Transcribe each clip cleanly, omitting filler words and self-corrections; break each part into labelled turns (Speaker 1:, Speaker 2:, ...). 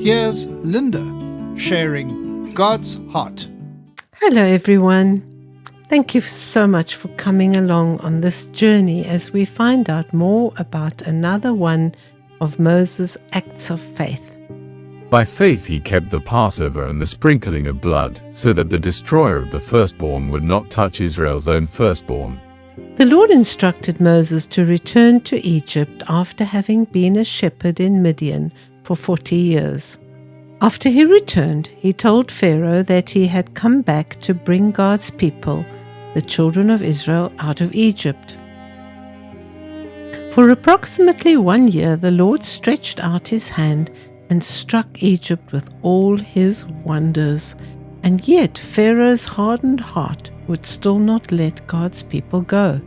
Speaker 1: Here's Linda sharing God's heart.
Speaker 2: Hello, everyone. Thank you so much for coming along on this journey as we find out more about another one of Moses' acts of faith.
Speaker 3: By faith he kept the Passover and the sprinkling of blood, so that the destroyer of the firstborn would not touch Israel's own firstborn.
Speaker 2: The Lord instructed Moses to return to Egypt after having been a shepherd in Midian for 40 years. After he returned, he told Pharaoh that he had come back to bring God's people, the children of Israel, out of Egypt. For approximately 1 year, the Lord stretched out his hand and struck Egypt with all his wonders, and yet Pharaoh's hardened heart would still not let God's people go.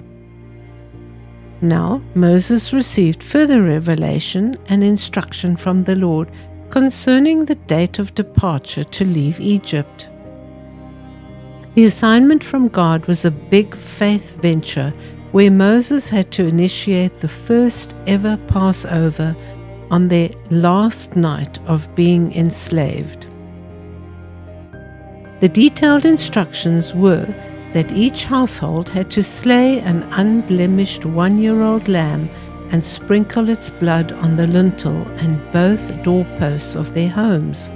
Speaker 2: Now Moses received further revelation and instruction from the Lord concerning the date of departure to leave Egypt. The assignment from God was a big faith venture where Moses had to initiate the first ever Passover on their last night of being enslaved. The detailed instructions were that each household had to slay an unblemished 1-year-old lamb and sprinkle its blood on the lintel and both doorposts of their homes.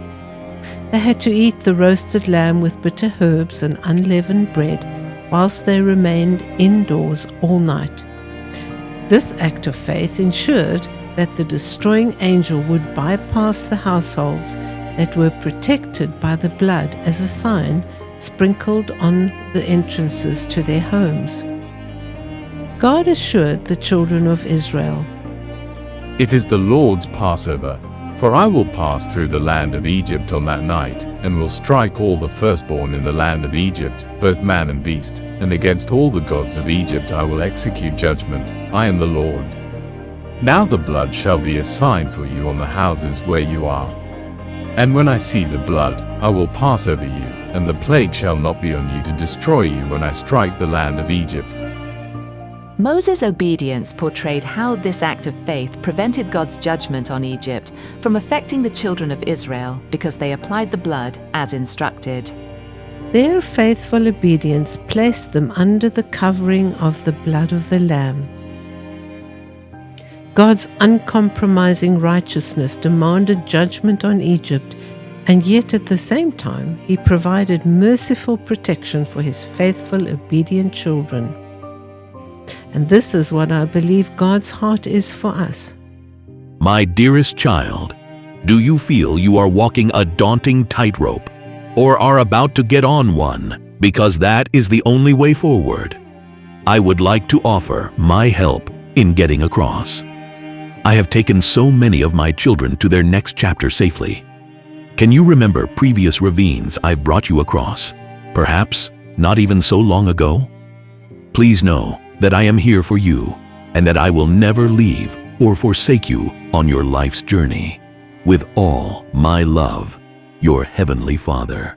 Speaker 2: They had to eat the roasted lamb with bitter herbs and unleavened bread whilst they remained indoors all night. This act of faith ensured that the destroying angel would bypass the households that were protected by the blood as a sign sprinkled on the entrances to their homes. God assured the children of Israel,
Speaker 3: It is the Lord's Passover, for I will pass through the land of Egypt on that night, and will strike all the firstborn in the land of Egypt, both man and beast, and against all the gods of Egypt I will execute judgment. I am the Lord. Now the blood shall be a sign for you on the houses where you are. And when I see the blood, I will pass over you, and the plague shall not be on you to destroy you when I strike the land of Egypt.
Speaker 4: Moses' obedience portrayed how this act of faith prevented God's judgment on Egypt from affecting the children of Israel because they applied the blood as instructed.
Speaker 2: Their faithful obedience placed them under the covering of the blood of the Lamb. God's uncompromising righteousness demanded judgment on Egypt, and yet at the same time, He provided merciful protection for His faithful, obedient children. And this is what I believe God's heart is for us.
Speaker 5: My dearest child, do you feel you are walking a daunting tightrope, or are about to get on one, because that is the only way forward? I would like to offer my help in getting across. I have taken so many of my children to their next chapter safely. Can you remember previous ravines I've brought you across, perhaps not even so long ago? Please know that I am here for you, and that I will never leave or forsake you on your life's journey. With all my love, your Heavenly Father.